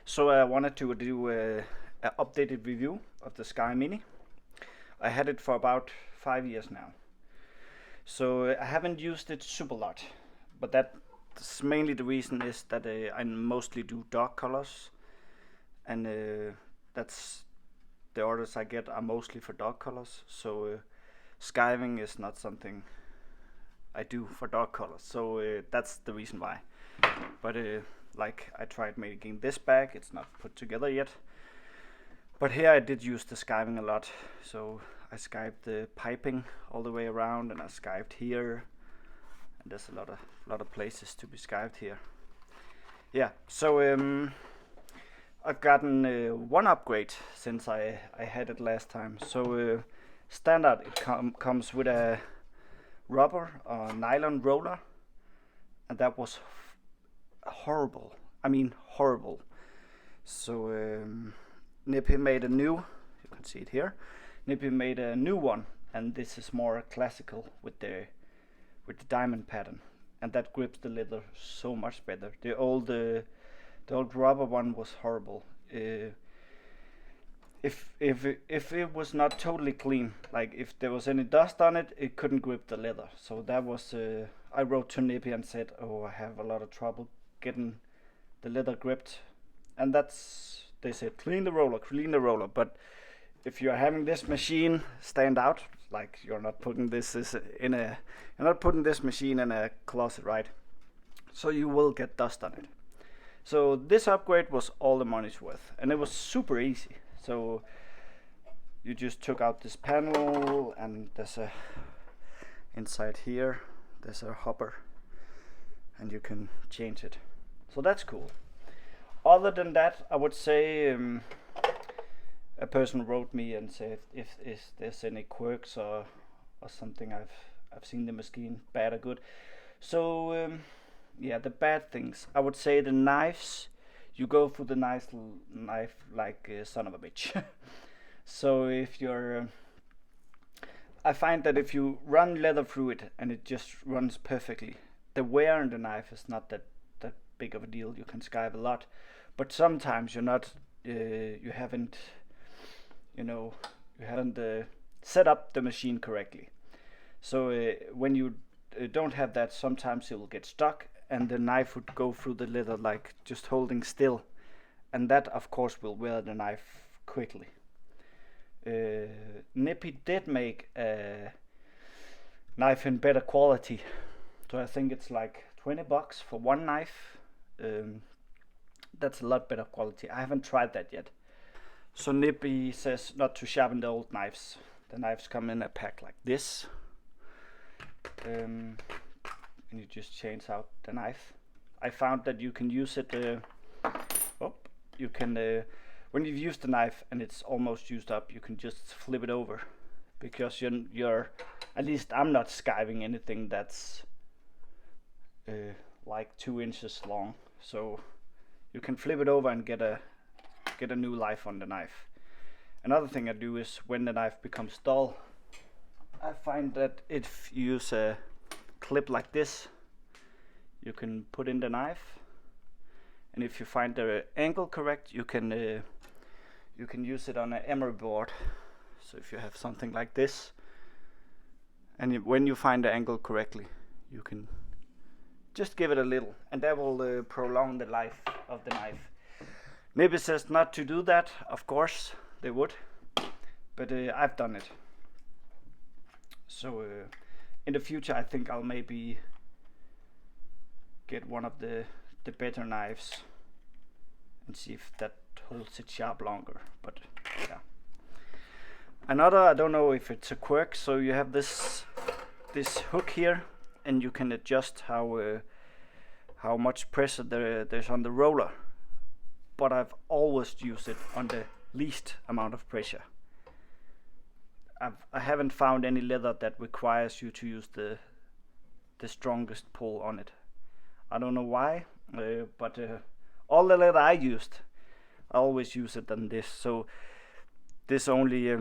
So I wanted to do a updated review of the SKi Mini. I had it for about 5 years now. So I haven't used it super lot, but that's mainly the reason is that I mostly do dark colors, and that's the orders I get are mostly for dark colors. So skiving is not something I do for dark colors. So that's the reason why. But like I tried making this bag, it's not put together yet. But here I did use the skiving a lot. So I skived the piping all the way around, and I skived here, and there's a lot of places to be skived here. Yeah, so I've gotten one upgrade since I had it last time. So standard it comes with a rubber or nylon roller, and that was horrible. I mean horrible. So Nippy made a new, you can see it here. Nippy made a new one, and this is more classical with the diamond pattern, and that grips the leather so much better. The old rubber one was horrible. If it was not totally clean, like if there was any dust on it, it couldn't grip the leather. So that was I wrote to Nippy and said, oh, I have a lot of trouble getting the leather gripped, and they said clean the roller. But if you are having this machine stand out, like you're not putting this machine in a closet, right? So you will get dust on it. So this upgrade was all the money's worth, and it was super easy. So you just took out this panel, and there's a inside here there's a hopper, and you can change it. So that's cool. Other than that, I would say a person wrote me and said if there's any quirks or something I've seen the machine bad or good. So yeah, the bad things, I would say the knives, you go for the nice knife like son of a bitch. So if you're I find that if you run leather through it and it just runs perfectly, the wear on the knife is not that big of a deal. You can skive a lot, but sometimes you're not you haven't set up the machine correctly. So when you don't have that, sometimes it will get stuck and the knife would go through the leather like just holding still, and that of course will wear the knife quickly. Nippy did make a knife in better quality, so I think it's like $20 for one knife. That's a lot better quality. I haven't tried that yet. So Nippy says not to sharpen the old knives. The knives come in a pack like this, and you just change out the knife. I found that you can use it. You can when you've used the knife and it's almost used up, you can just flip it over, because you're at least I'm not skiving anything that's like 2 inches long. So you can flip it over and get a new life on the knife. Another thing I do is when the knife becomes dull, I find that if you use a clip like this, you can put in the knife, and if you find the angle correct, you can use it on an emery board. So if you have something like this, and when you find the angle correctly, you can just give it a little, and that will prolong the life of the knife. Nippy says not to do that. Of course they would, but I've done it. So in the future I think I'll maybe get one of the better knives and see if that holds it sharp longer. But yeah, another, I don't know if it's a quirk, so you have this hook here, and you can adjust how much pressure there's on the roller, but I've always used it on the least amount of pressure. I haven't found any leather that requires you to use the strongest pull on it. I don't know why, but all the leather I used, I always use it on this. So this only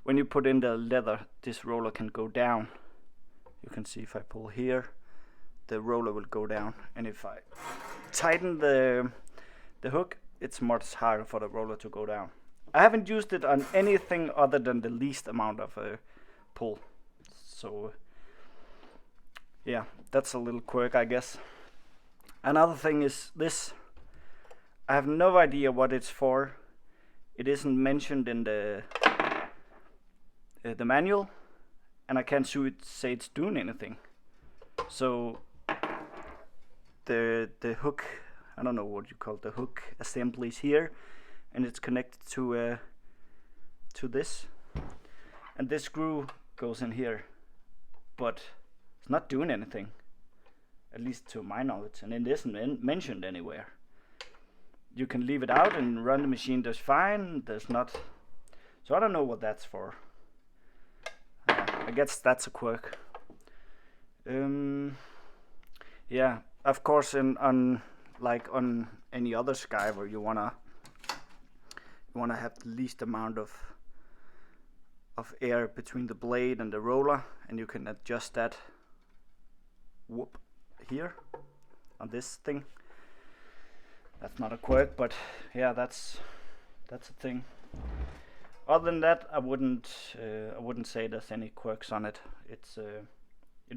when you put in the leather, this roller can go down. You can see if I pull here, the roller will go down, and if I tighten the the hook, it's much harder for the roller to go down. I haven't used it on anything other than the least amount of pull. So yeah, that's a little quirk, I guess. Another thing is this. I have no idea what it's for. It isn't mentioned in the manual, and I can't say it's doing anything. So the hook, I don't know what you call the hook assembly is here, and it's connected to this, and this screw goes in here, but it's not doing anything, at least to my knowledge, and it isn't mentioned anywhere. You can leave it out and run the machine just fine. There's not, so I don't know what that's for. I guess that's a quirk. Yeah, of course, on any other skiver, you wanna have the least amount of air between the blade and the roller, and you can adjust that. Whoop, here on this thing. That's not a quirk, but yeah, that's a thing. Other than that, I wouldn't say there's any quirks on it. It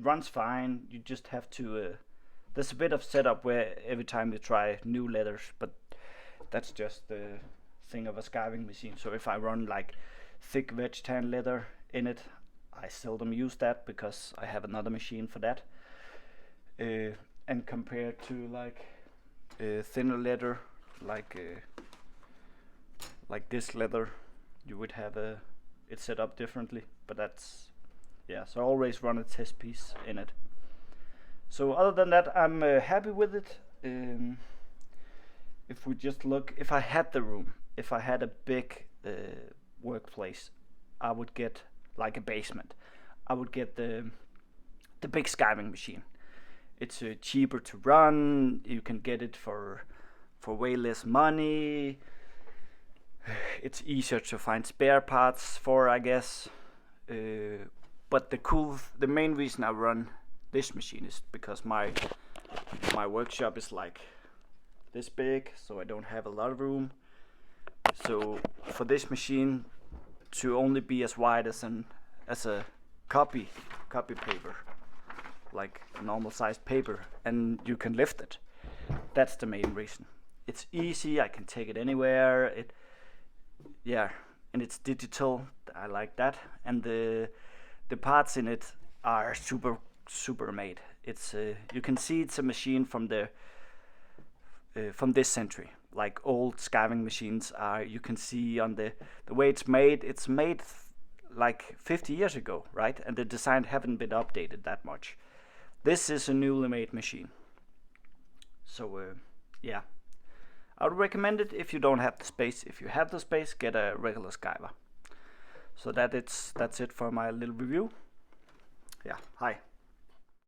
runs fine. You just have to. There's a bit of setup where every time you try new leathers, but that's just the thing of a skiving machine. So if I run like thick veg tan leather in it, I seldom use that because I have another machine for that. And compared to like thinner leather, like this leather, you would have it set up differently. But that's, yeah. So I always run a test piece in it. So other than that, I'm happy with it. If we just look, if I had the room, if I had a big workplace, I would get like a basement. I would get the big skiving machine. It's cheaper to run. You can get it for way less money. It's easier to find spare parts for, I guess. But the main reason I run this machine is because my workshop is like this big, so I don't have a lot of room. So for this machine to only be as wide as a copy paper, like a normal sized paper, and you can lift it. That's the main reason. It's easy. I can take it anywhere. And it's digital. I like that, and the parts in it are super made. It's you can see it's a machine from this century, like old skiving machines are. You can see on the way it's made. It's made like 50 years ago, right? And the design haven't been updated that much. This is a newly made machine. So yeah, I would recommend it if you don't have the space. If you have the space, get a regular skiver. So that's it for my little review. Yeah, hi.